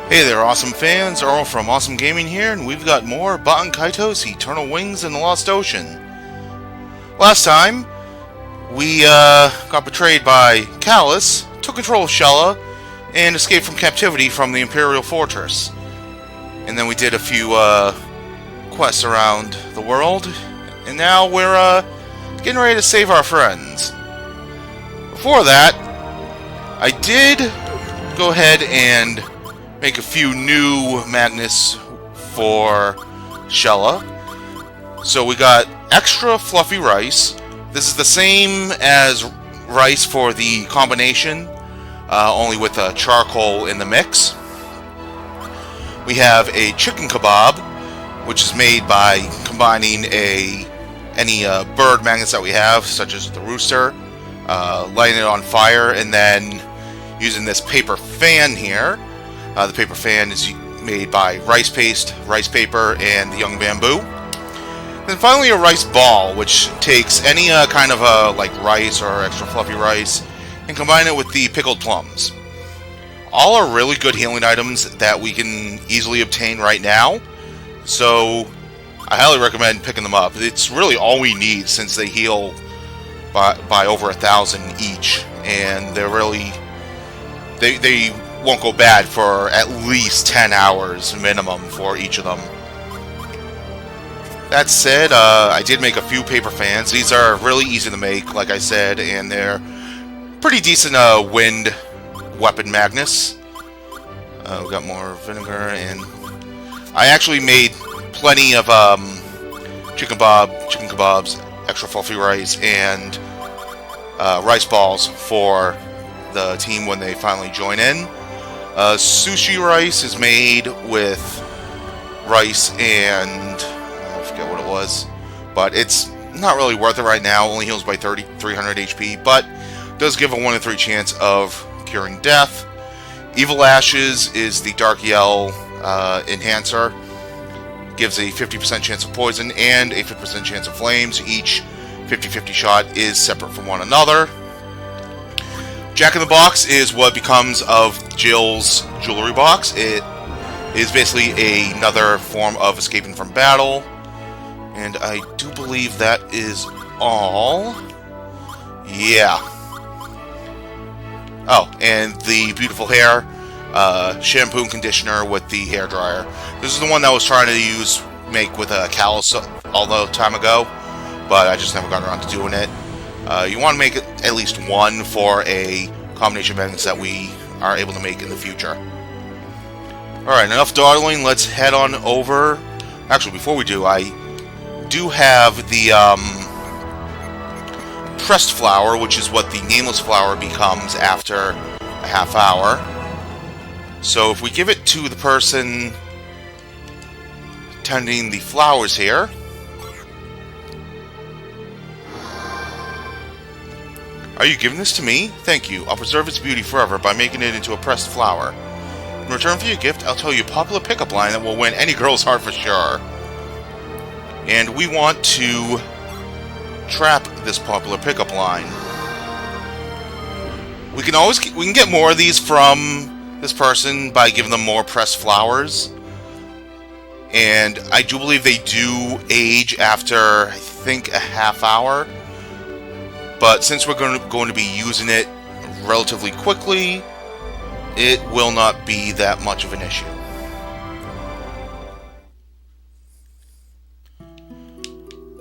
Hey there, awesome fans. Earl from Awesome Gaming here, and we've got more Baten Kaitos, Eternal Wings, and the Lost Ocean. Last time, we got betrayed by Callus, took control of Shella, and escaped from captivity from the Imperial Fortress. And then we did a few quests around the world, and now we're getting ready to save our friends. Before that, I did go ahead and make a few new magnets for Shella. So we got extra fluffy rice. This is the same as rice for the combination, only with charcoal in the mix. We have a chicken kebab, which is made by combining any bird magnets that we have, such as the rooster, lighting it on fire, and then using this paper fan here. The paper fan is made by rice paste, rice paper, and the young bamboo. Then finally a rice ball, which takes any kind of like rice or extra fluffy rice and combine it with the pickled plums. All are really good healing items that we can easily obtain right now, so I highly recommend picking them up. It's really all we need since they heal by over 1,000 each, and they're really they won't go bad for at least 10 hours minimum for each of them. That said, I did make a few paper fans. These are really easy to make, like I said, and they're pretty decent wind weapon magnets. We got more vinegar, and I actually made plenty of chicken kebabs, extra fluffy rice, and rice balls for the team when they finally join in. Sushi rice is made with rice and I forget what it was, but it's not really worth it right now. Only heals by 300 HP, but does give a 1 in 3 chance of curing death. Evil Ashes is the Dark Yell enhancer. Gives a 50% chance of poison and a 50% chance of flames. Each 50-50 shot is separate from one another. Jack in the Box is what becomes of Jill's jewelry box. It is basically another form of escaping from battle. And I do believe that is all. Yeah. Oh, and the beautiful hair shampoo and conditioner with the hair dryer. This is the one that I was trying to make with a Callus all the time ago, but I just never got around to doing it. You want to make at least one for a combination of magnets that we are able to make in the future. Alright, enough dawdling, let's head on over. Actually, before we do, I do have the pressed flower, which is what the nameless flower becomes after a half hour. So if we give it to the person tending the flowers here, are you giving this to me? Thank you. I'll preserve its beauty forever by making it into a pressed flower. In return for your gift, I'll tell you a popular pickup line that will win any girl's heart for sure. And we want to trap this popular pickup line. We can get more of these from this person by giving them more pressed flowers. And I do believe they do age after, I think, a half hour. But since we're going to be using it relatively quickly, it will not be that much of an issue.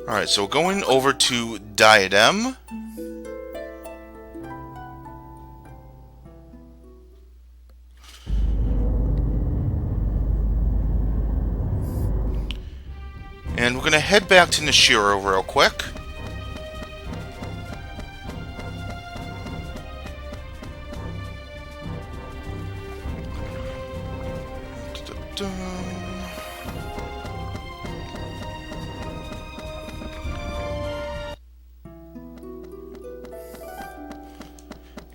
Alright, so going over to Diadem. And we're going to head back to Nashiro real quick.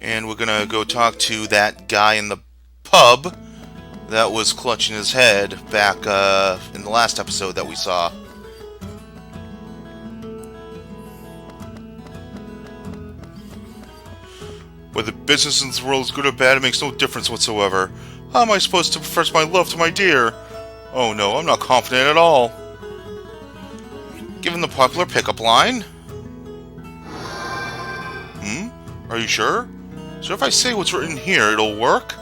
And we're gonna go talk to that guy in the pub that was clutching his head back in the last episode that we saw. Whether business in this world is good or bad, it makes no difference whatsoever. How am I supposed to profess my love to my dear? Oh no, I'm not confident at all. Given the popular pickup line... Are you sure? So if I say what's written here, it'll work?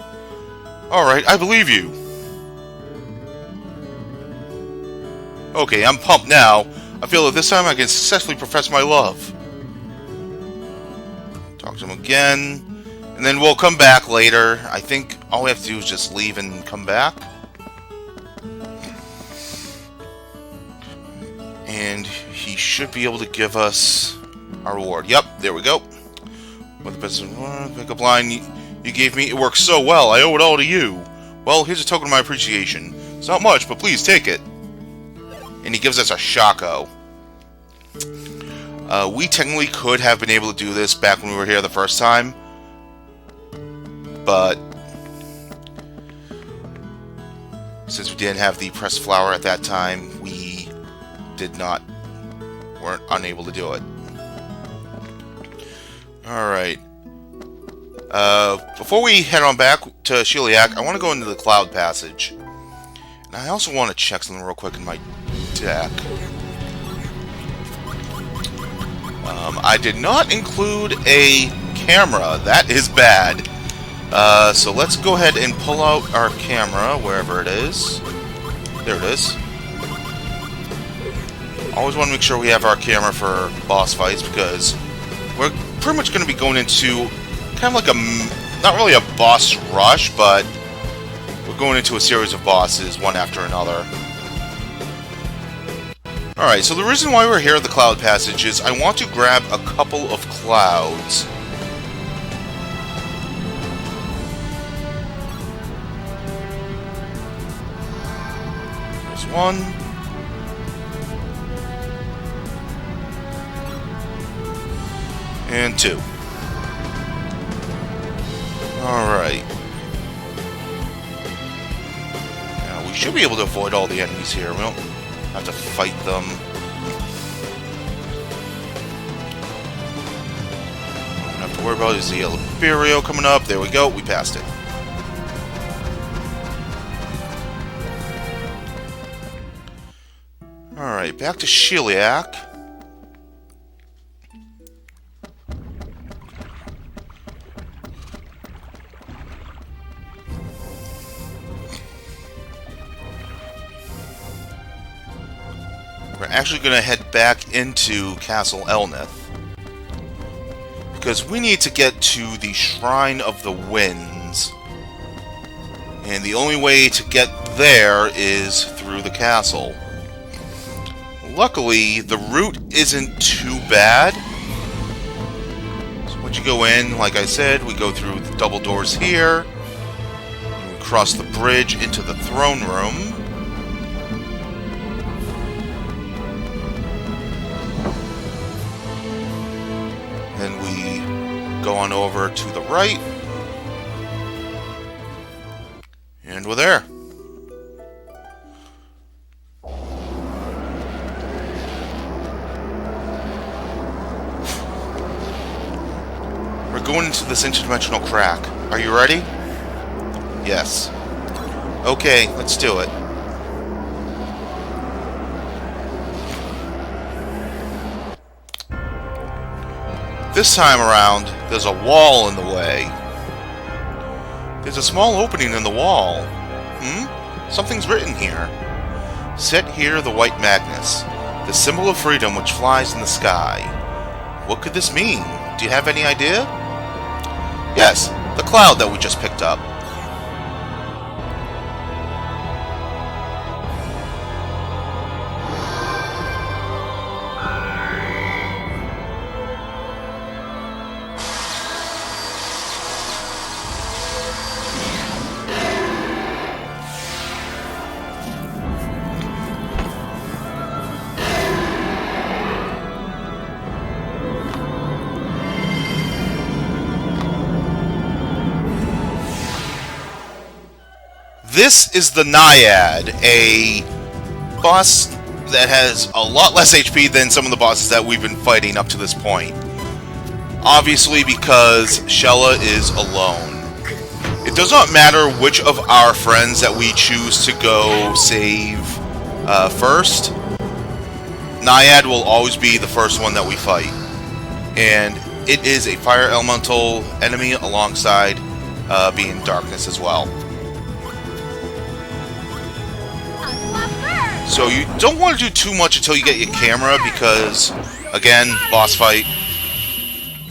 Alright, I believe you. Okay, I'm pumped now. I feel that this time I can successfully profess my love. Talk to him again. And then we'll come back later. I think all we have to do is just leave and come back. And he should be able to give us our reward. Yep, there we go. What the best pickup line you gave me, it works so well. I owe it all to you. Well, here's a token of my appreciation. It's not much, but please take it. And he gives us a Shako. We technically could have been able to do this back when we were here the first time. But since we didn't have the pressed flower at that time, we weren't unable to do it. Alright. Before we head on back to Shiliak, I want to go into the Cloud Passage. And I also want to check something real quick in my deck. I did not include a camera. That is bad. So let's go ahead and pull out our camera, wherever it is. There it is. Always want to make sure we have our camera for boss fights, because we're pretty much going to be going into kind of like not really a boss rush, but we're going into a series of bosses, one after another. Alright, so the reason why we're here at the Cloud Passage is I want to grab a couple of clouds. There's one. And two. Alright. Now, we should be able to avoid all the enemies here. We don't have to fight them. All we have to worry about is the Liberio coming up. There we go. We passed it. Alright, back to Shiliak. We're actually going to head back into Castle Elneth, because we need to get to the Shrine of the Winds, and the only way to get there is through the castle. Luckily, the route isn't too bad. So once you go in, like I said, we go through the double doors here, and we cross the bridge into the throne room. Then we go on over to the right, and we're there. We're going into this interdimensional crack. Are you ready? Yes. Okay, let's do it. This time around, there's a wall in the way. There's a small opening in the wall. Something's written here. Set here the White Magnus, the symbol of freedom which flies in the sky. What could this mean? Do you have any idea? Yes, the cloud that we just picked up. This is the Naiad, a boss that has a lot less HP than some of the bosses that we've been fighting up to this point. Obviously because Shella is alone. It does not matter which of our friends that we choose to go save first. Naiad will always be the first one that we fight. And it is a fire elemental enemy alongside being darkness as well. So you don't want to do too much until you get your camera because, again, boss fight,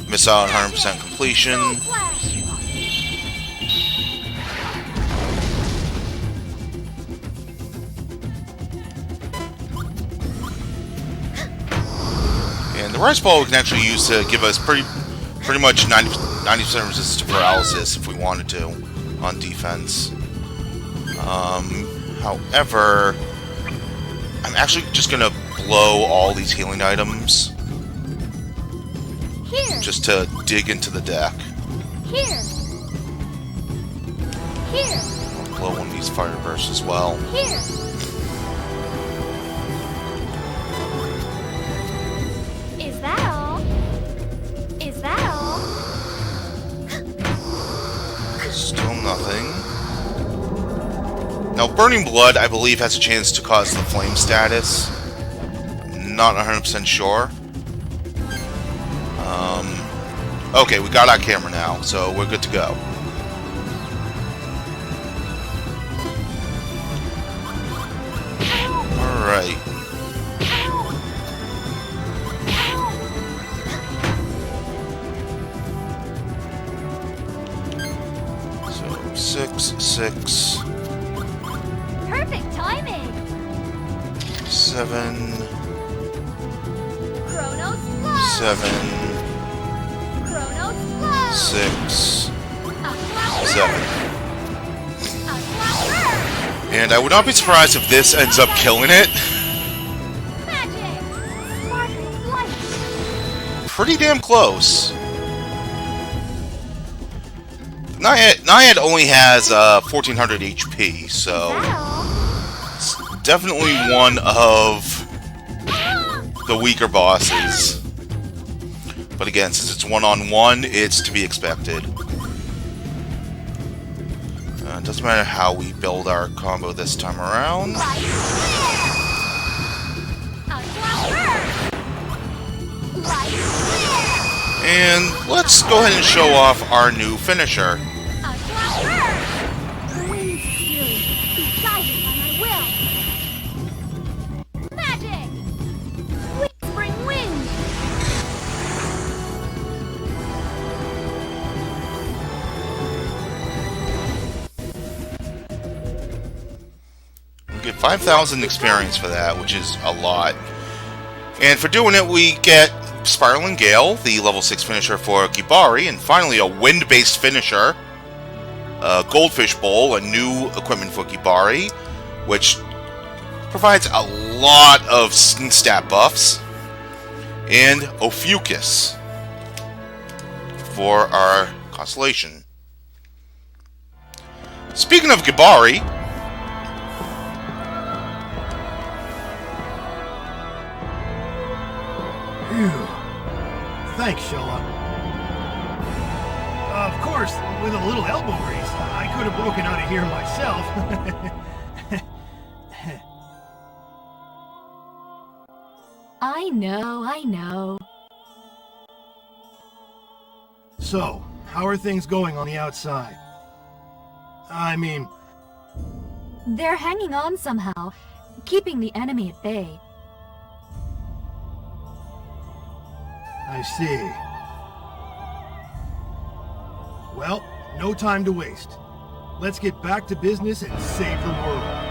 miss out on 100% completion. And the rice ball we can actually use to give us pretty much 90% resistance to paralysis if we wanted to on defense. However, I'm actually just gonna blow all these healing items Here. just to dig into the deck. Here. Here. Blow one of these fire bursts as well. Here. Is that all? Is that all? Still nothing. Now, Burning Blood, I believe, has a chance to cause the flame status. Not 100% sure. Okay, we got our camera now, so we're good to go. Alright. So, 6, 6, Perfect timing. 7, Chronos flow. 7, Chronos flow. 6, Unlock 7. Unlock And I would not be surprised if this ends up killing it. magic. Sparkling light. Pretty damn close. Naiad only has 1400 HP, so it's definitely one of the weaker bosses. But again, since it's one-on-one, it's to be expected. It doesn't matter how we build our combo this time around. And let's go ahead and show off our new finisher. We get 5,000 experience for that, which is a lot. And for doing it, we get Spiraling Gale, the level 6 finisher for Gibari, and finally a wind-based finisher, Goldfish Bowl, a new equipment for Gibari, which provides a lot of stat buffs, and Ophiuchus for our constellation. Speaking of Gibari, Phew. Thanks, Shola. Of course, with a little elbow grease, I could have broken out of here myself. I know. So, how are things going on the outside? I mean, They're hanging on somehow, keeping the enemy at bay. I see. Well, no time to waste. Let's get back to business and save the world.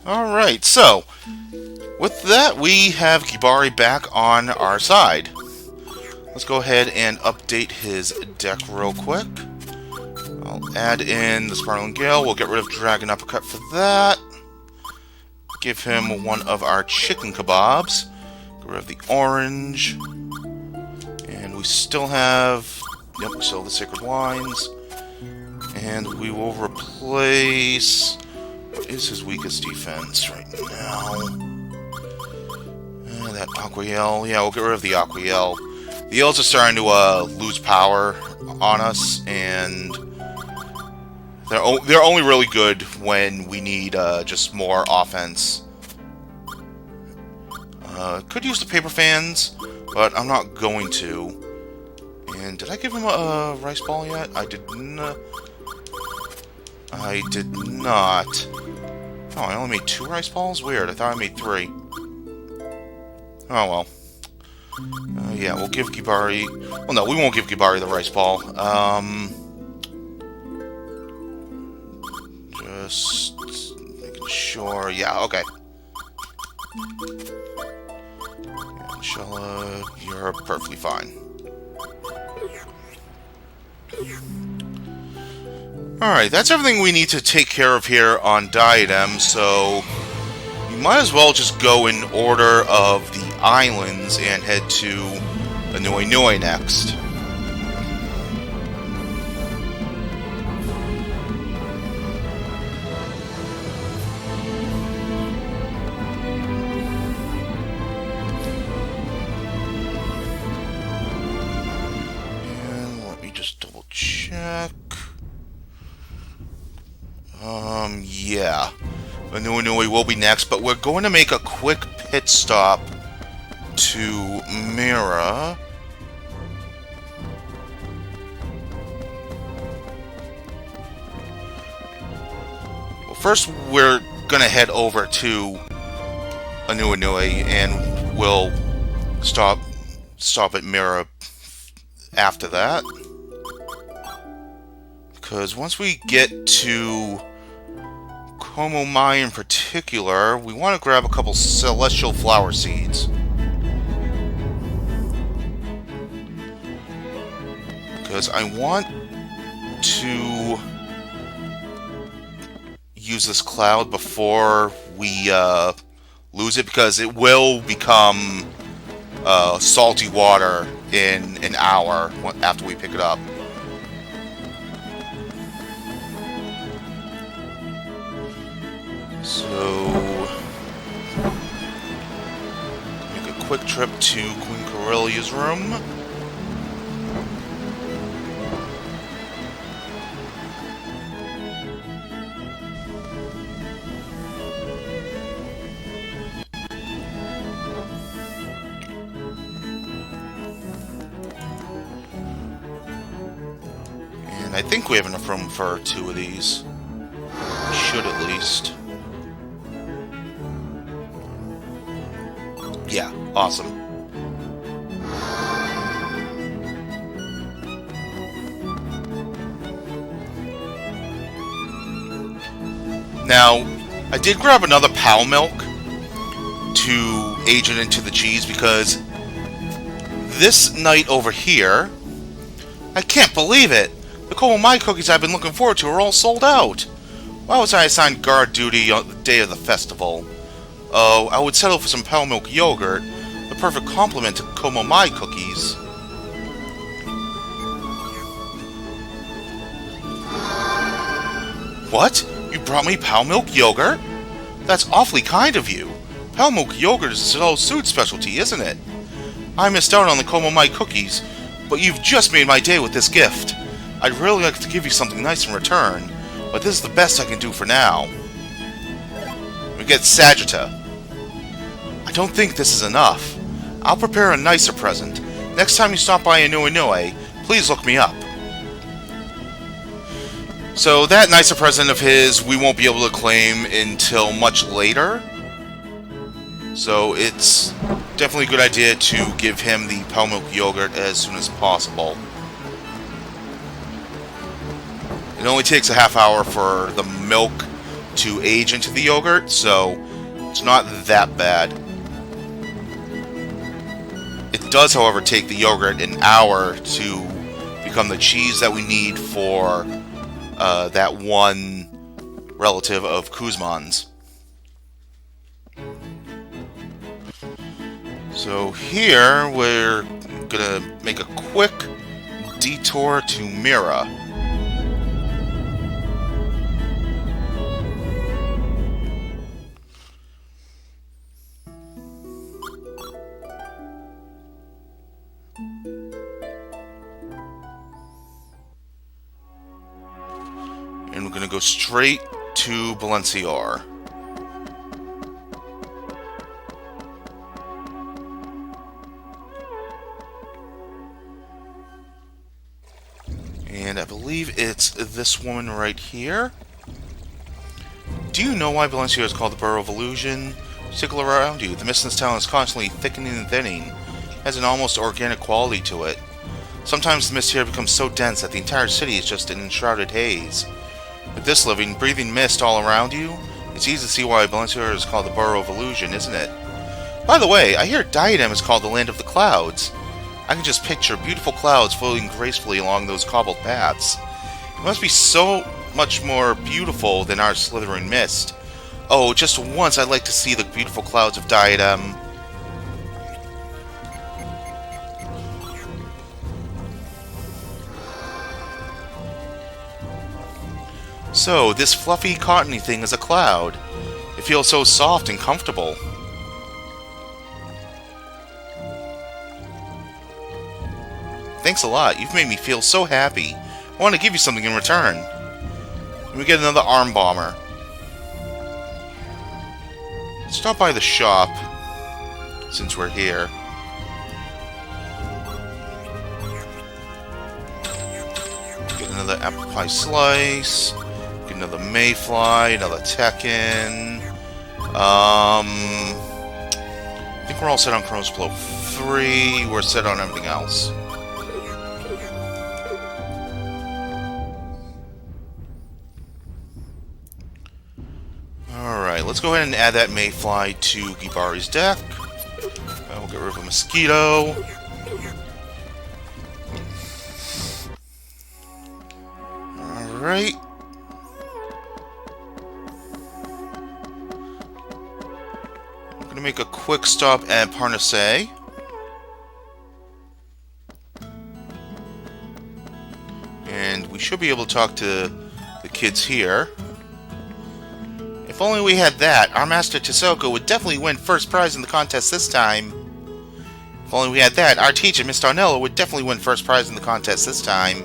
alright, so with that, we have Gibari back on our side. Let's go ahead and update his deck real quick. I'll add in the Spiraling Gale. We'll get rid of Dragon Uppercut for that. Give him one of our chicken kebabs. Get rid of the orange. And we still have Yep, sell the Sacred Wines. And we will replace... What is his weakest defense right now? That Aquael. Yeah, we'll get rid of the Aquael. The Earls are starting to lose power on us, and they're only really good when we need just more offense. Could use the paper fans, but I'm not going to. And did I give him a rice ball yet? I did not. I did not. Oh, I only made 2 rice balls? Weird. I thought I made 3. Oh, well. Yeah, we'll give Gibari... Well, no, we won't give Gibari the rice ball. Just making sure... Yeah, okay. Yeah, Inshallah, you're perfectly fine. Alright, that's everything we need to take care of here on Diadem, so... You might as well just go in order of the islands and head to Anui Nui next. And let me just double check. Yeah. Anui Nui will be next, but we're going to make a quick pit stop to Mira. Well, first we're going to head over to Anui Nui, and we'll stop at Mira after that. Because once we get to Como Mai in particular, we want to grab a couple celestial flower seeds. Because I want to use this cloud before we lose it, because it will become salty water in an hour after we pick it up. So, make a quick trip to Queen Corellia's room. And I think we have enough room for 2 of these. We should at least. Yeah, awesome. Now, I did grab another Pal Milk to age it into the cheese, because this night over here, I can't believe it! The Como Mai cookies I've been looking forward to are all sold out! Why was I assigned guard duty on the day of the festival? Oh, I would settle for some Pal Milk yogurt, the perfect complement to Como Mai cookies. What? You brought me Pal Milk yogurt? That's awfully kind of you. Pal Milk yogurt is a Sud specialty, isn't it? I missed out on the Como Mai cookies, but you've just made my day with this gift. I'd really like to give you something nice in return, but this is the best I can do for now. We get Sagitta. I don't think this is enough. I'll prepare a nicer present. Next time you stop by Anui Nui, please look me up. So that nicer present of his we won't be able to claim until much later. So it's definitely a good idea to give him the Pal Milk yogurt as soon as possible. It only takes a half hour for the milk to age into the yogurt, so it's not that bad. It does, however, take the yogurt an hour to become the cheese that we need for that one relative of Kuzman's. So here we're gonna make a quick detour to Mira. And we're going to go straight to Balenciaga. And I believe it's this woman right here. Do you know why Balenciaga is called the Borough of Illusion? Stick around you. The mist in this town is constantly thickening and thinning. It has an almost organic quality to it. Sometimes the mist here becomes so dense that the entire city is just an enshrouded haze. With this living, breathing mist all around you, it's easy to see why Balenciaga is called the Borough of Illusion, isn't it? By the way, I hear Diadem is called the Land of the Clouds. I can just picture beautiful clouds floating gracefully along those cobbled paths. It must be so much more beautiful than our slithering mist. Oh, just once I'd like to see the beautiful clouds of Diadem. So, this fluffy, cottony thing is a cloud. It feels so soft and comfortable. Thanks a lot. You've made me feel so happy. I want to give you something in return. And we get another arm bomber. Stop by the shop, since we're here. Get another apple pie slice. Get another mayfly, another Tekken. I think we're all set on Chronos Blow 3. We're set on everything else. Alright, let's go ahead and add that mayfly to Gibari's deck. We'll get rid of a mosquito. Alright. I'm going to make a quick stop at Parnasse. And we should be able to talk to the kids here. If only we had that, our Master Tisoko would definitely win first prize in the contest this time. If only we had that, our teacher, Mr. Arnello, would definitely win first prize in the contest this time.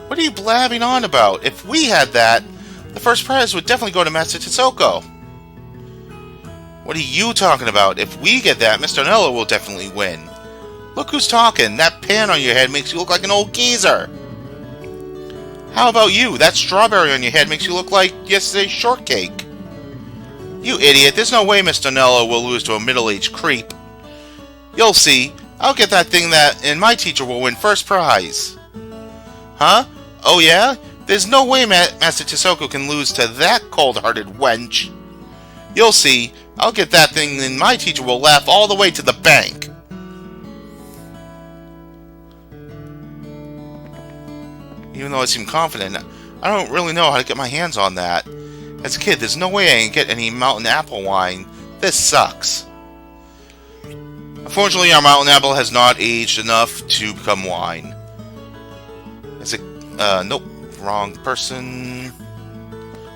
What are you blabbing on about? If we had that, the first prize would definitely go to Master Tisoko. What are you talking about? If we get that, Mr. Arnello will definitely win. Look who's talking. That pan on your head makes you look like an old geezer. How about you? That strawberry on your head makes you look like yesterday's shortcake. You idiot. There's no way Mr. Nello will lose to a middle-aged creep. You'll see. I'll get that thing and my teacher will win first prize. Huh? Oh yeah? There's no way Master Tisoko can lose to that cold-hearted wench. You'll see. I'll get that thing and my teacher will laugh all the way to the bank. Even though I seem confident, I don't really know how to get my hands on that. As a kid, there's no way I can get any mountain apple wine. This sucks. Unfortunately, our mountain apple has not aged enough to become wine. Is it... nope. Wrong person.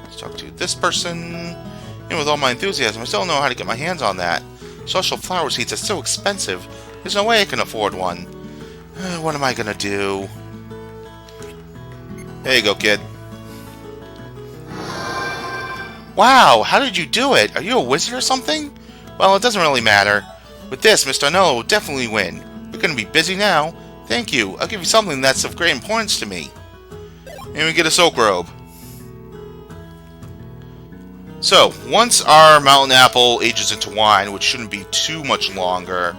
Let's talk to this person. And with all my enthusiasm, I still don't know how to get my hands on that. Social flower seeds are so expensive. There's no way I can afford one. What am I gonna do? There you go, kid. Wow, how did you do it? Are you a wizard or something? Well, it doesn't really matter. With this, Mr. Arnello will definitely win. We're going to be busy now. Thank you. I'll give you something that's of great importance to me. And we get a soak robe. So, once our mountain apple ages into wine, which shouldn't be too much longer,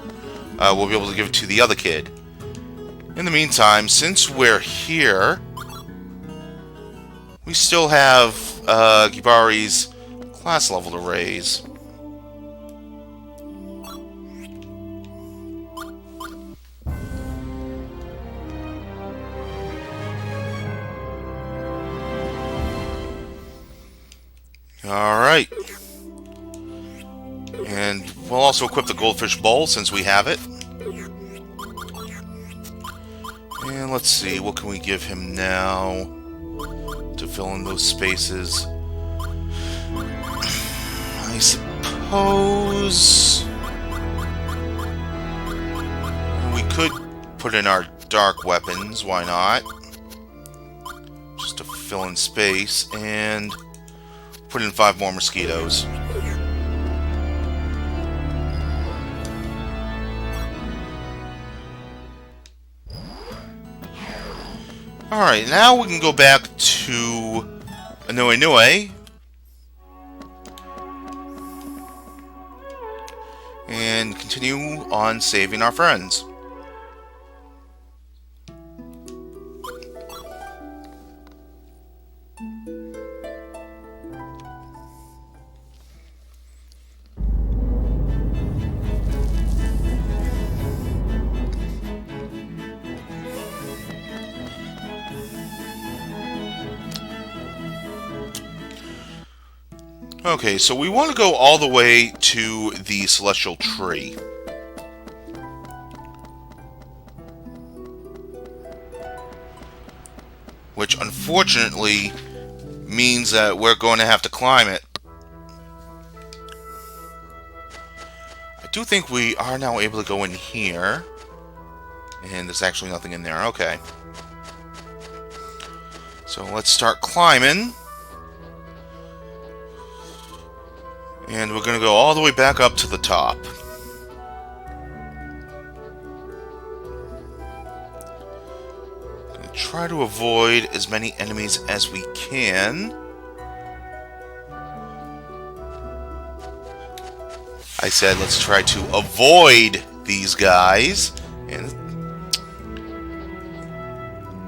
we'll be able to give it to the other kid. In the meantime, since we're here... we still have Gibari's class level to raise. Alright. And we'll also equip the Goldfish Bowl since we have it. let's see, what can we give him now to fill in those spaces? I suppose we could put in our dark weapons, why not? Just to fill in space, and put in 5 more mosquitoes. Alright, now we can go back to Inoue and continue on saving our friends. Okay, so we want to go all the way to the Celestial Tree. Which, unfortunately, means that we're going to have to climb it. I do think we are now able to go in here. And there's actually nothing in there. Okay. So let's start climbing. And we're going to go all the way back up to the top. Gonna try to avoid as many enemies as we can. I said let's try to avoid these guys. And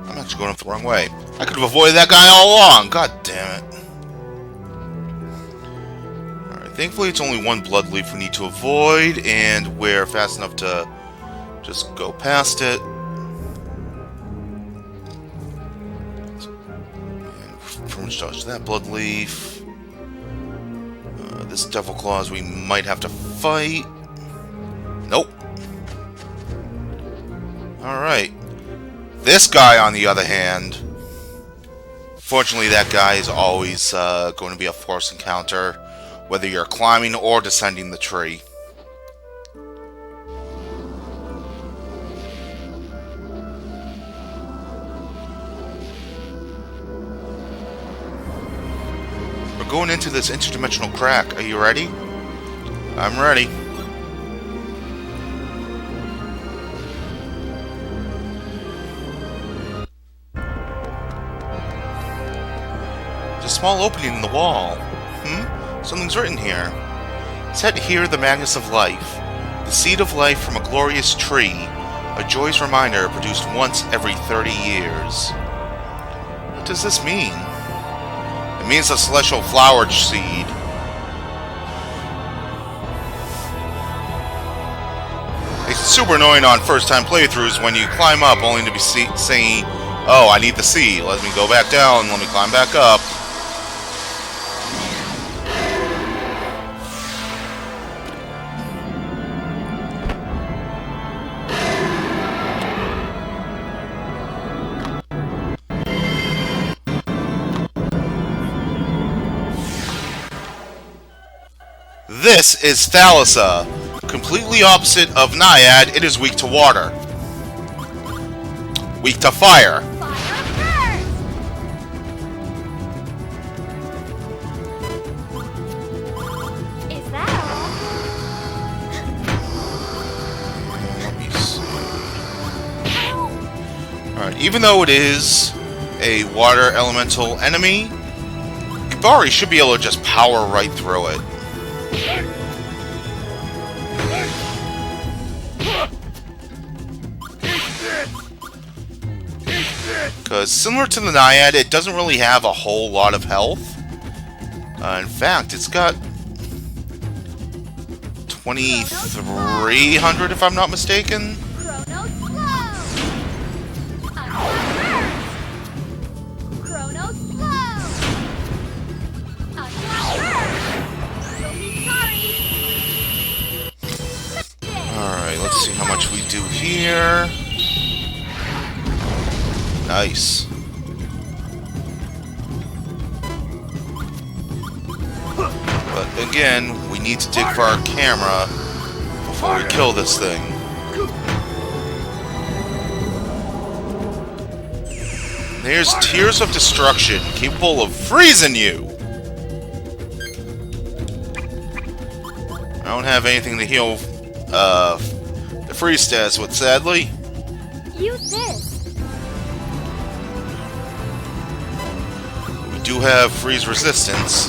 I'm actually going up the wrong way. I could have avoided that guy all along. God damn it. Thankfully, it's only one blood leaf we need to avoid, and we're fast enough to just go past it. And pretty much dodge that blood leaf. This Devil Claws we might have to fight. Nope. Alright. This guy, on the other hand, fortunately that guy is always going to be a force encounter, whether you're climbing or descending the tree. We're going into this interdimensional crack. Are you ready? I'm ready. There's a small opening in the wall. Something's written here. Set here the madness of life, the seed of life from a glorious tree, a joyous reminder produced once every 30 years. What does this mean? It means the celestial flower seed. It's super annoying on first-time playthroughs when you climb up only to be saying, oh, I need the seed. Let me go back down, let me climb back up. This is Thalassa. Completely opposite of Naiad, it is weak to water. Weak to fire. Is that all? Let me see. Alright, even though it is a water elemental enemy, Kivari should be able to just power right through it. Because similar to the Naiad, it doesn't really have a whole lot of health. In fact, it's got 2,300 if I'm not mistaken. Alright, let's see how much we do here. Nice. But again, we need to dig for our camera before we kill this thing. There's Tears of Destruction, capable of freezing you! I don't have anything to heal the freeze stats with, sadly. Use this. We do have freeze resistance.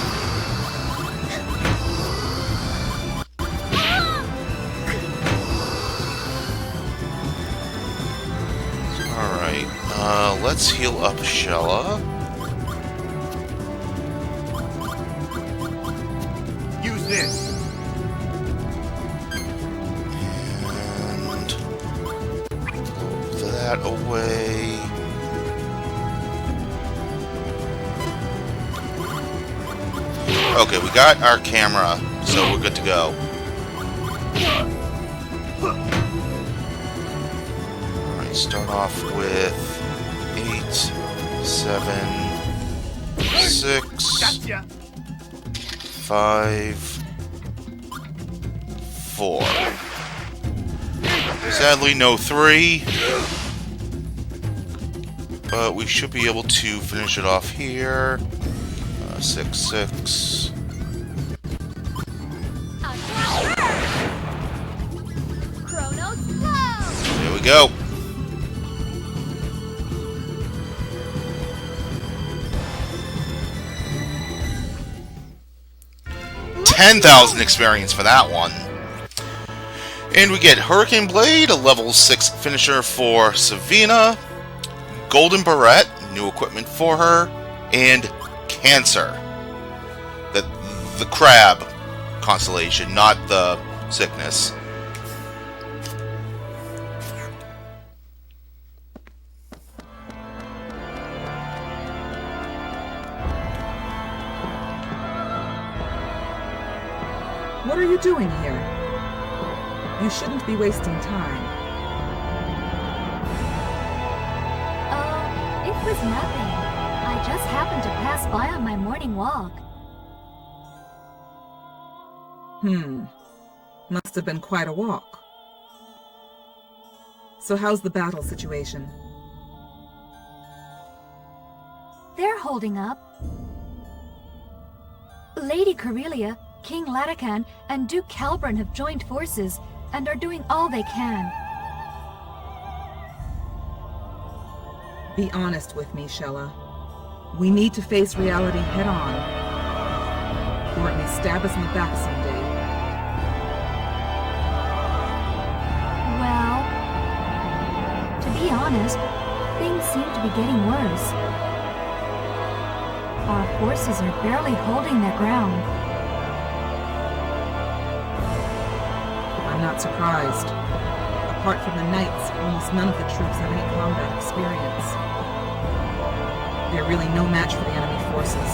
Alright, let's heal up Shella. Use this. And move that away. Okay, we got our camera, so we're good to go. Alright, start off with 8, 7, 6, Gotcha. 5, 4. Sadly, no 3. But we should be able to finish it off here. 6, 6. There we go. $10,000 experience for that one. And we get Hurricane Blade, a level 6 finisher for Savina, Golden Barrette, new equipment for her, and Cancer. The crab constellation, not the sickness. What are you doing here? You shouldn't be wasting time. Oh, it was nothing. I just happened to pass by on my morning walk. Must have been quite a walk. So how's the battle situation? They're holding up. Lady Corellia, King Latacan, and Duke Calbran have joined forces and are doing all they can. Be honest with me, Shella. We need to face reality head-on, or it may stab us in the back someday. Well, to be honest, things seem to be getting worse. Our forces are barely holding their ground. I'm not surprised. Apart from the knights, almost none of the troops have any combat experience. They're really no match for the enemy forces.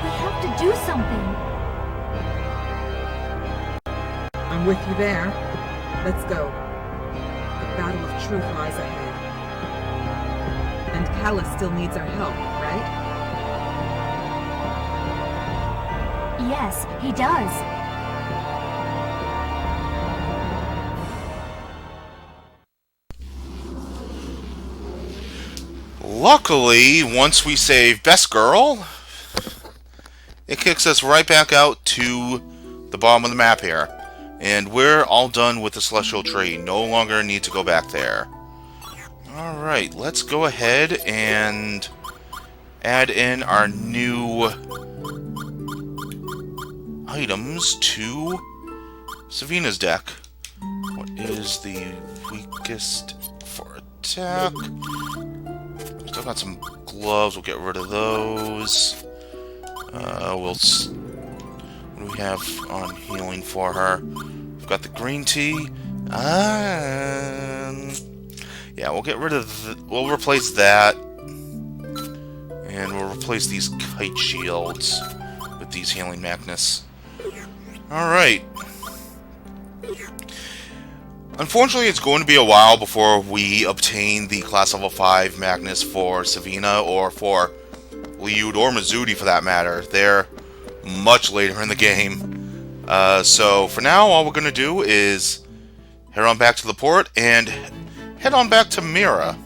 We have to do something. I'm with you there. Let's go. The battle of truth lies ahead. And Callus still needs our help, right? Yes, he does. Luckily, once we save Best Girl, it kicks us right back out to the bottom of the map here. And we're all done with the Celestial Tree. No longer need to go back there. Alright, let's go ahead and add in our new items to Savina's deck. What is the weakest for attack? Still got some gloves, we'll get rid of those. What do we have on healing for her? We've got the green tea. Yeah, we'll get rid of we'll replace that. And we'll replace these kite shields with these healing magnets. Alright. Unfortunately, it's going to be a while before we obtain the Class Level 5 Magnus for Savina, or for Liud, or Mizudi for that matter. They're much later in the game. So for now, all we're going to do is head on back to the port and head on back to Mira.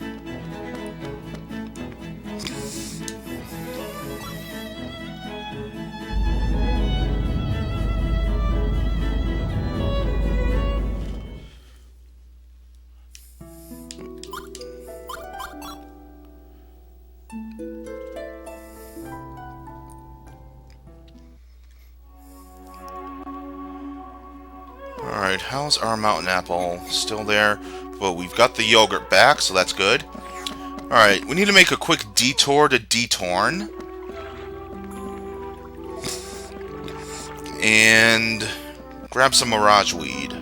Alright, how's our mountain apple? Still there, but we've got the yogurt back, so that's good. Alright, we need to make a quick detour to Detorn. And grab some Mirage Weed.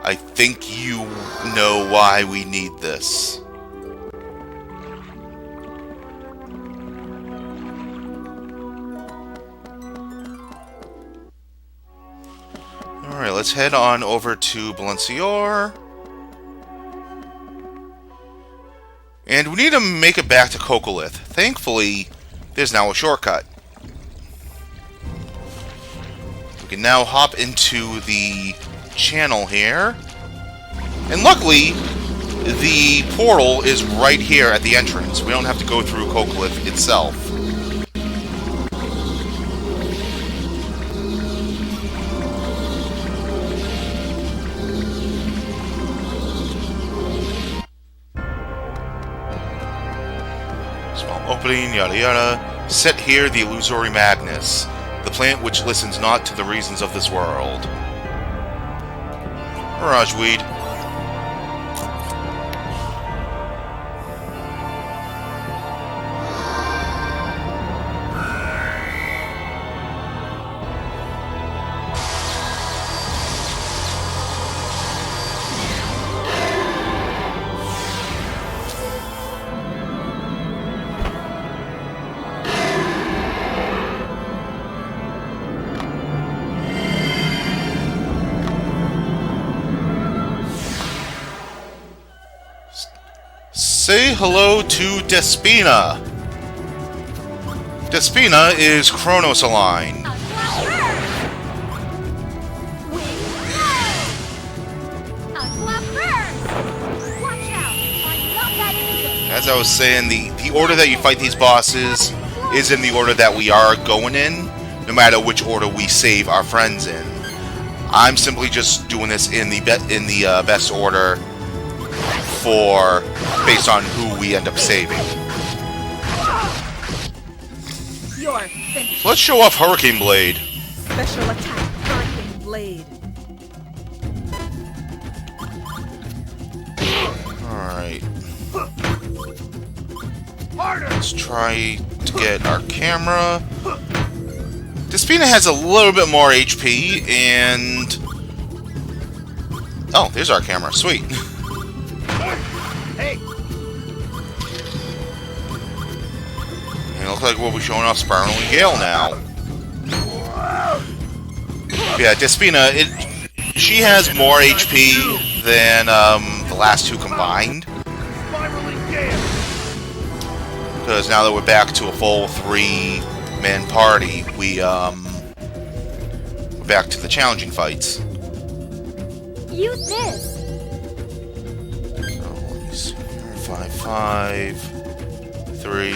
I think you know why we need this. Alright, let's head on over to Balencior. And we need to make it back to Coccolith. Thankfully, there's now a shortcut. We can now hop into the channel here. And luckily, the portal is right here at the entrance. We don't have to go through Coccolith itself. Opening, yada yada. Set here the illusory Magnus, the plant which listens not to the reasons of this world. Mirage Weed. Say hello to Despina. Despina is Chronos aligned. As I was saying, the order that you fight these bosses is in the order that we are going in, no matter which order we save our friends in. I'm simply just doing this in the best order based on who we end up saving. Let's show off Hurricane Blade. Special attack, Hurricane Blade. Alright. Let's try to get our camera. Despina has a little bit more HP, and... oh, there's our camera. Sweet. Hey! And it looks like we'll be showing off Spiraling Gale now. Yeah, Despina, she has more HP than the last two combined. Because now that we're back to a full 3-man party, we're back to the challenging fights. Use this. So, let me see here. 5, 5, 3, 3,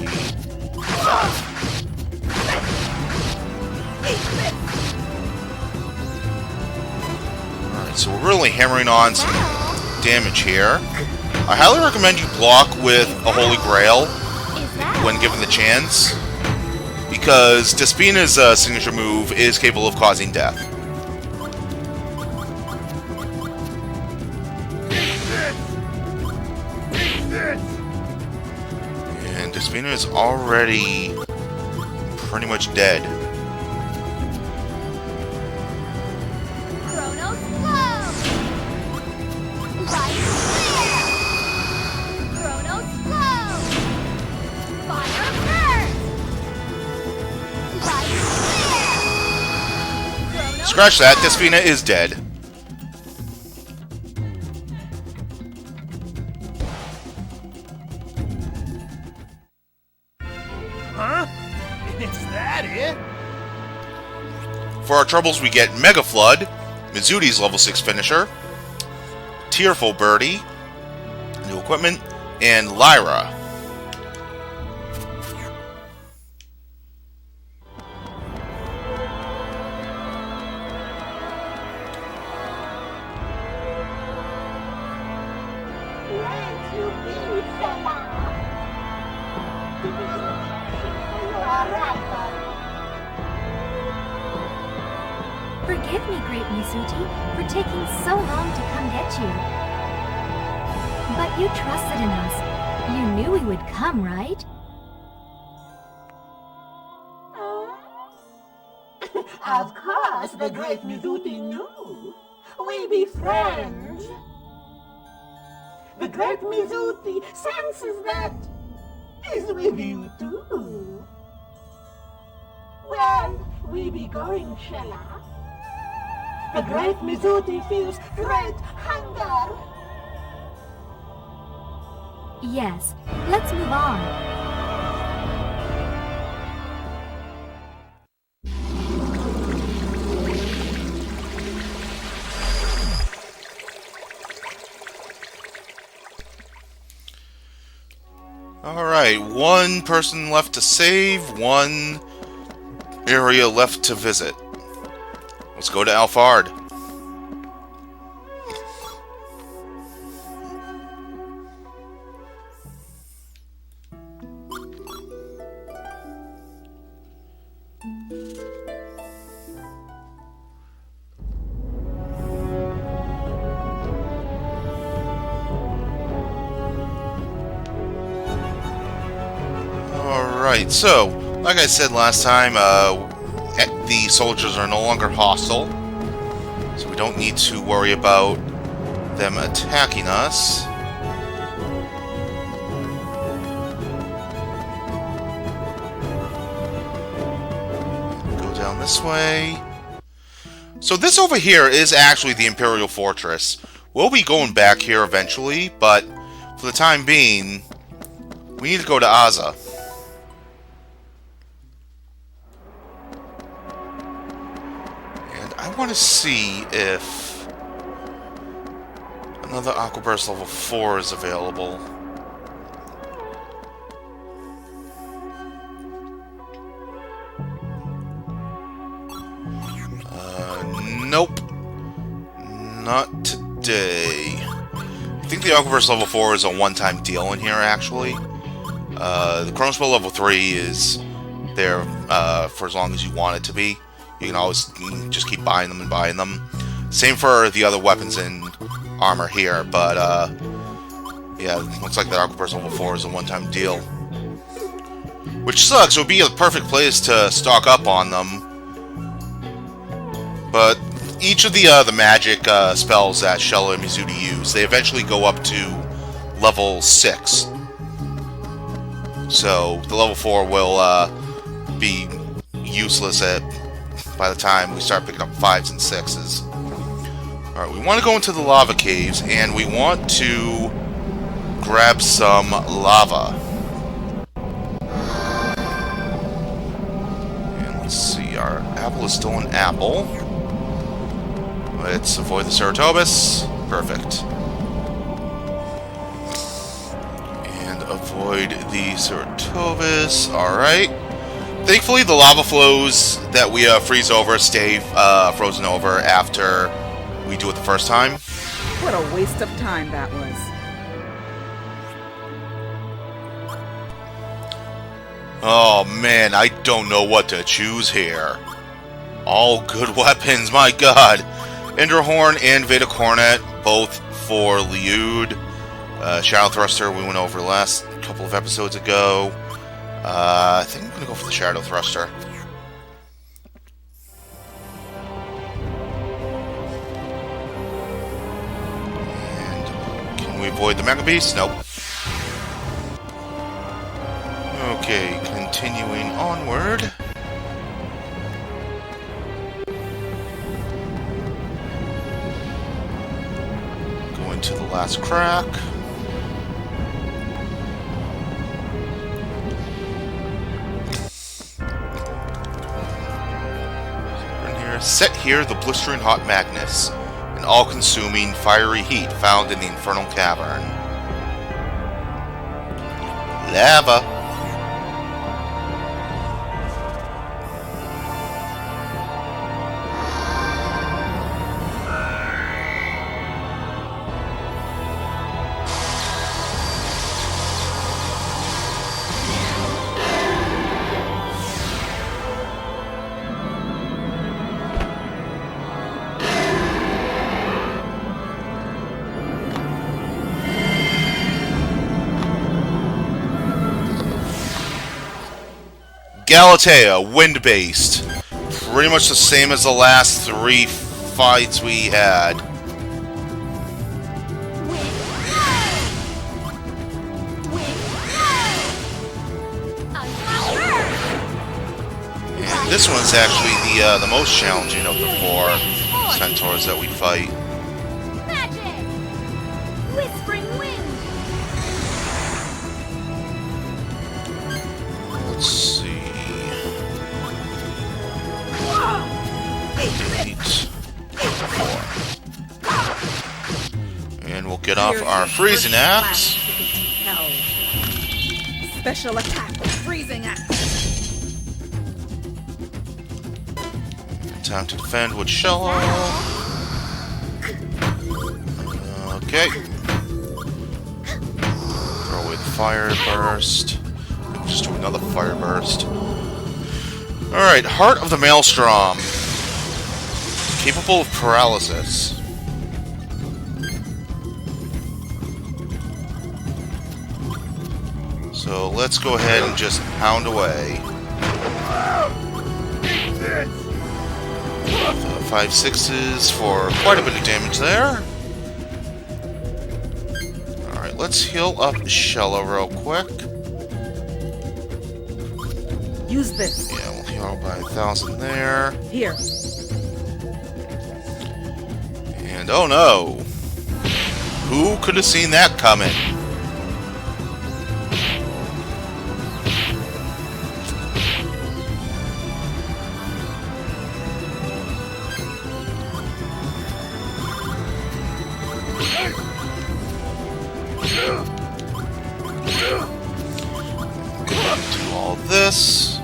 5. Alright, so we're really hammering on some damage here. I highly recommend you block with a Holy Grail when given the chance, because Despina's signature move is capable of causing death. And Despina is already pretty much dead. Scratch that, Despina is dead. Huh? Is that it? For our troubles, we get Mega Flood, Mizuti's level 6 finisher, Tearful Birdie, new equipment, and Lyra. Forgive me, Great Mizuti, for taking so long to come get you. But you trusted in us. You knew we would come, right? Of course, the great Mizuti knew. We be friends. The great Mizuti senses that is with you too. Well, we be going, Shella. The great Mizuti feels great hunger. Yes, let's move on. Alright, one person left to save, one area left to visit. Let's go to Alfard. Alright, so, like I said last time, the soldiers are no longer hostile, so we don't need to worry about them attacking us. Go down this way. So this over here is actually the Imperial Fortress. We'll be going back here eventually, but for the time being, we need to go to Aza. I want to see if another Aquaburst level 4 is available. Nope. Not today. I think the Aquaburst level 4 is a one-time deal in here, actually. The Chronospell level 3 is there for as long as you want it to be. You can always just keep buying them and buying them. Same for the other weapons and armor here, but yeah, looks like that Aquaburst level 4 is a one-time deal. Which sucks, it would be a perfect place to stock up on them. But each of the magic spells that Shella and Mizuti use, they eventually go up to level 6. So the level 4 will be useless by the time we start picking up 5s and 6s. Alright, we want to go into the lava caves, and we want to grab some lava. And let's see, our apple is still an apple. Let's avoid the Ceratobus. Perfect. And avoid the Ceratobus. Alright. Thankfully, the lava flows that we freeze over stay frozen over after we do it the first time. What a waste of time that was. Oh man, I don't know what to choose here. All good weapons, my god. Enderhorn and Vedic Hornet, both for Liud. Shadow Thruster we went over last couple of episodes ago. I think I'm going to go for the Shadow Thruster. And can we avoid the Mega Beast? Nope. Okay, continuing onward. to the last crack. Set here the blistering hot madness, an all-consuming fiery heat found in the infernal cavern. Lava. Galatea, wind-based. Pretty much the same as the last 3 fights we had. And this one's actually the most challenging of the 4 centaurs that we fight. Magic! Whispering wind! Let's see. 8, 4. And we'll get off our freezing axe. Special attack, freezing axe. Time to defend with Shello. Okay. Throw away the fire burst. Just do another fire burst. Alright, Heart of the Maelstrom. Capable of paralysis. So let's go ahead and just pound away. 5 6s for quite a bit of damage there. Alright, let's heal up Shello real quick. Use this. Yeah, we'll heal by 1,000 there. Here. And oh no! Who could have seen that coming? Do all this.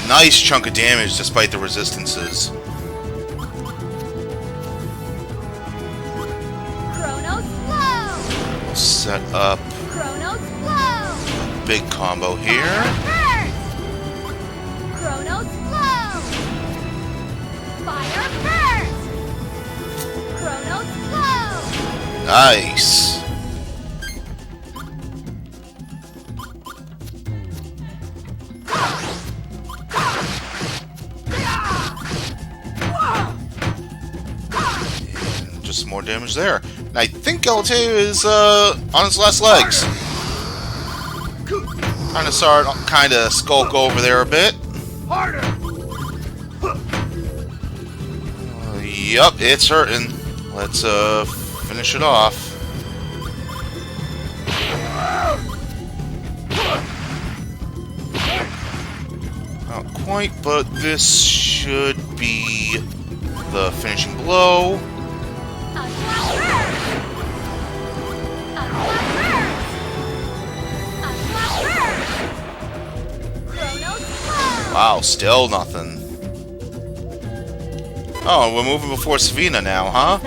Nice chunk of damage despite the resistances. Chronos flow! We'll set up Chronos flow! a big combo here. Burst! Chronos flow! Fire burst! Chronos flow! Nice. And just more damage there. And I think Galatea is on its last legs. Kind of skulk over there a bit. Harder! Yup, it's hurting. Let's finish it off. Not quite, but this should be the finishing blow. Wow, still nothing. Oh, we're moving before Savina now, huh?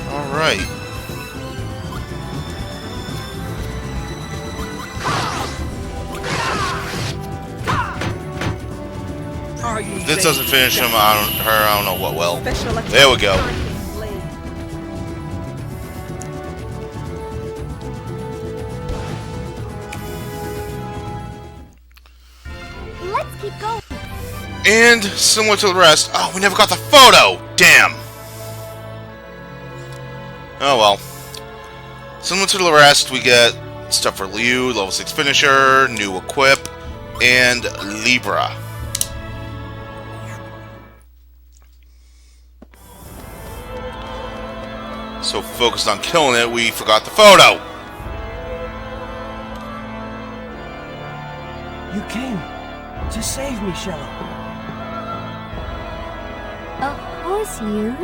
Alright. If this doesn't finish him, I don't know what will. There we go. Let's keep going. And similar to the rest, oh, we never got the photo. Damn. Oh well. Similar to the rest, we get stuff for Liu, level 6 finisher, new equip, and Libra. So focused on killing it, we forgot the photo. You came to save me, Shella. Of course, Liu.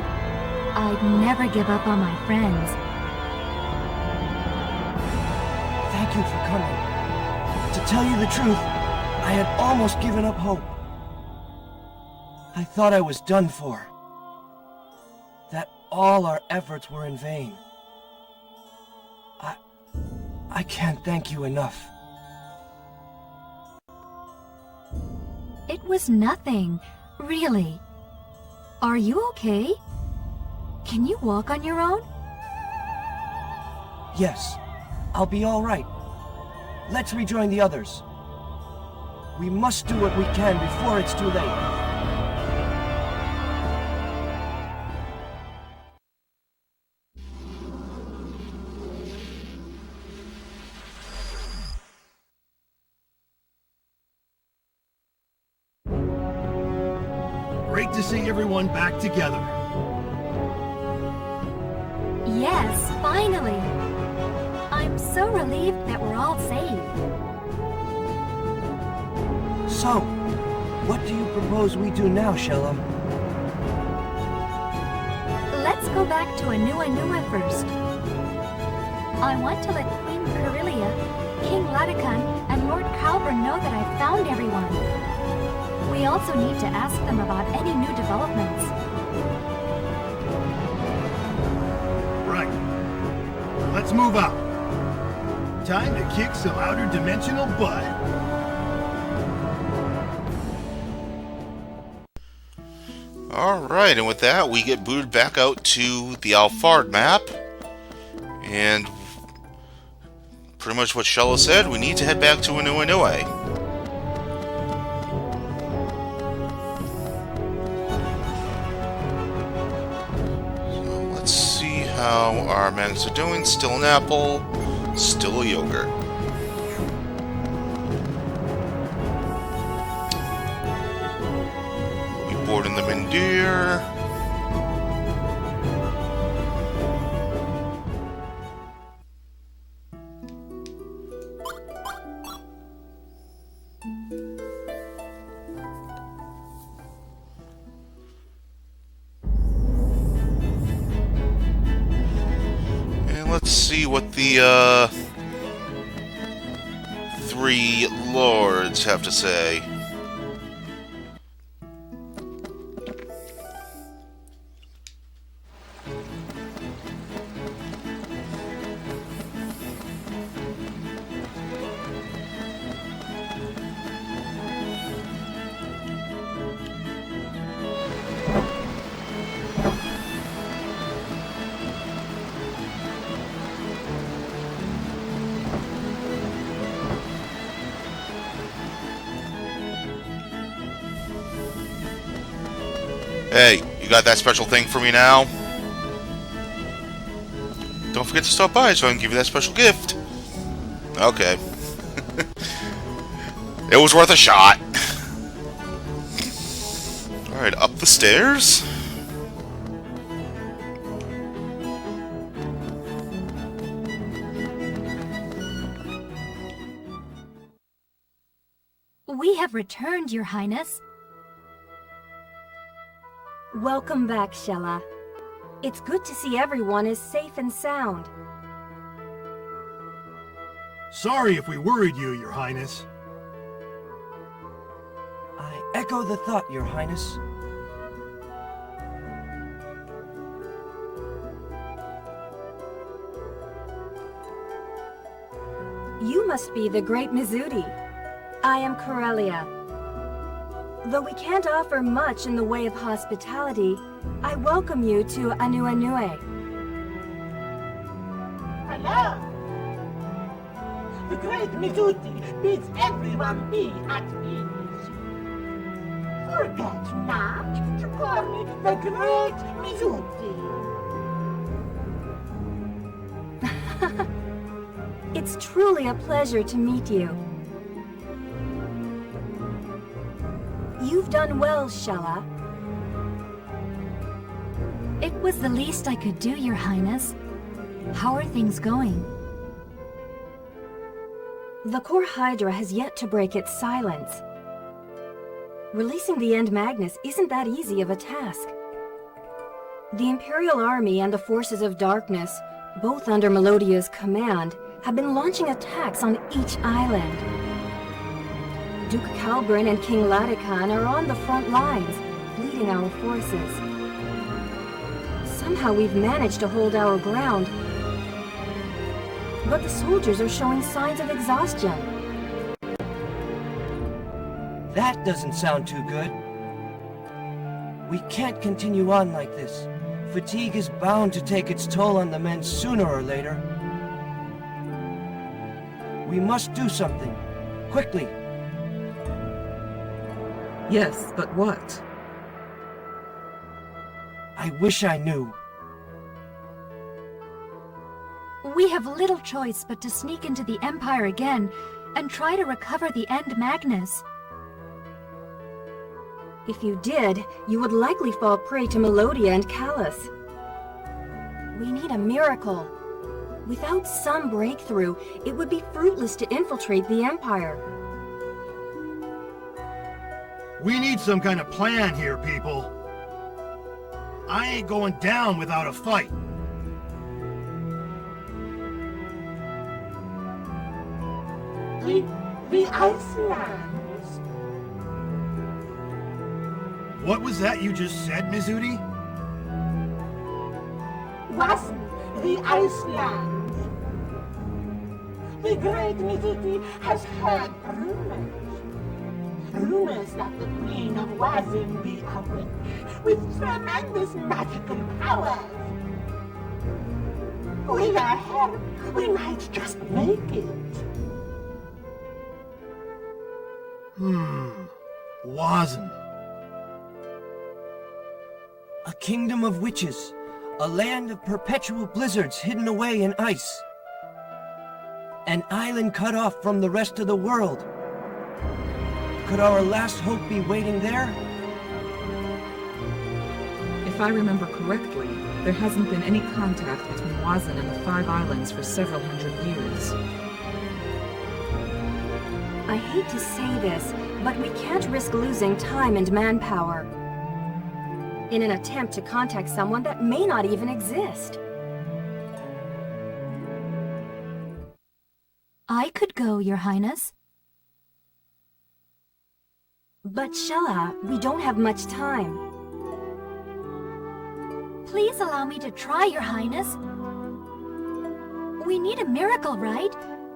I'd never give up on my friends. Thank you for coming. To tell you the truth, I had almost given up hope. I thought I was done for. That all our efforts were in vain. I can't thank you enough. It was nothing, really. Are you okay? Can you walk on your own? Yes, I'll be all right. Let's rejoin the others. We must do what we can before it's too late. Great to see everyone back together. Yes, finally. I'm so relieved that we're all safe. So, what do you propose we do now, Shella? Let's go back to Anua first. I want to let Queen Corellia, King Latican, and Lord Calburn know that I've found everyone. We also need to ask them about any new developments. Right. Let's move out. Time to kick some outer dimensional butt. Alright, and with that, we get booted back out to the Alfard map. And pretty much what Shella said, we need to head back to Anua. How our mangoes are doing. Still an apple, still a yogurt. We boarding them in deer. Let's see what the three lords have to say. Hey, you got that special thing for me now? Don't forget to stop by so I can give you that special gift. Okay. It was worth a shot. Alright, up the stairs? We have returned, Your Highness. Welcome back, Shella. It's good to see everyone is safe and sound. Sorry if we worried you, Your Highness. I echo the thought, Your Highness. You must be the great Mizuti. I am Corellia. Though we can't offer much in the way of hospitality, I welcome you to Anua. Hello! The great Mizuti bids everyone be at ease. Forget not to call me the great Mizuti. It's truly a pleasure to meet you. You've done well, Shella. It was the least I could do, Your Highness. How are things going? The core Hydra has yet to break its silence. Releasing the End Magnus isn't that easy of a task. The Imperial Army and the Forces of Darkness, both under Melodia's command, have been launching attacks on each island. Duke Calbrin and King Ladikan are on the front lines, leading our forces. Somehow we've managed to hold our ground, but the soldiers are showing signs of exhaustion. That doesn't sound too good. We can't continue on like this. Fatigue is bound to take its toll on the men sooner or later. We must do something. Quickly. Yes, but what? I wish I knew. We have little choice but to sneak into the Empire again and try to recover the End Magnus. If you did, you would likely fall prey to Melodia and Callus. We need a miracle. Without some breakthrough, it would be fruitless to infiltrate the Empire. We need some kind of plan here, people. I ain't going down without a fight. The Icelands. What was that you just said, Mizuti? Wasn't the Icelands. The great Mizuti has heard rumors. Rumors that the Queen of Wazin be a witch with tremendous magical powers. With our help, we might just make it. Wazin. A kingdom of witches. A land of perpetual blizzards hidden away in ice. An island cut off from the rest of the world. Could our last hope be waiting there? If I remember correctly, there hasn't been any contact between Wazin and the Five Islands for several hundred years. I hate to say this, but we can't risk losing time and manpower in an attempt to contact someone that may not even exist. I could go, Your Highness. But Shella, we don't have much time. Please allow me to try, Your Highness. We need a miracle, right?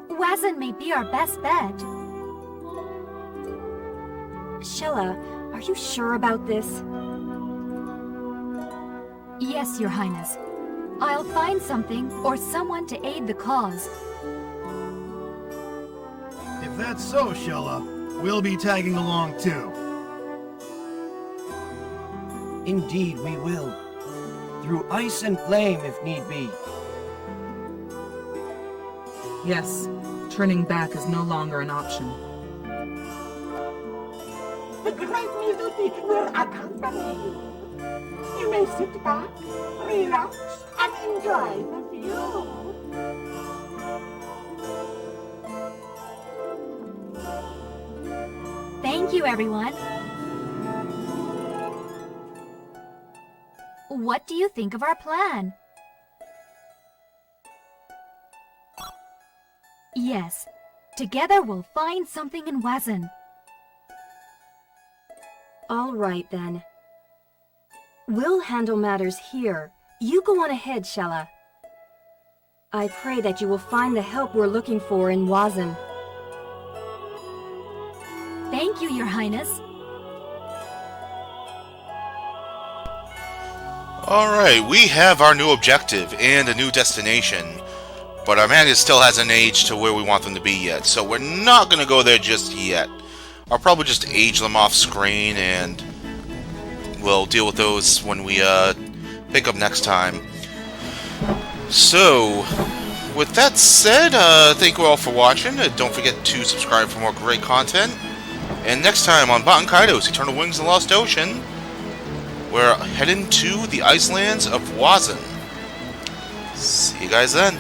Wazin may be our best bet. Shella, are you sure about this? Yes, Your Highness. I'll find something or someone to aid the cause. If that's so, Shella, we'll be tagging along too. Indeed, we will. Through ice and flame, if need be. Yes, turning back is no longer an option. The great Mizuti will accompany you. You may sit back, relax, and enjoy the view. Thank you, everyone. What do you think of our plan? Yes, together we'll find something in Wazin. All right, then. We'll handle matters here. You go on ahead, Shella. I pray that you will find the help we're looking for in Wazin. Thank you, Your Highness. Alright, we have our new objective and a new destination, but our man still hasn't aged to where we want them to be yet, so we're not going to go there just yet. I'll probably just age them off screen, and we'll deal with those when we pick up next time. So, with that said, thank you all for watching. Don't forget to subscribe for more great content. And next time on Baten Kaitos, Eternal Wings and Lost Ocean, we're heading to the Icelands of Wazen. See you guys then.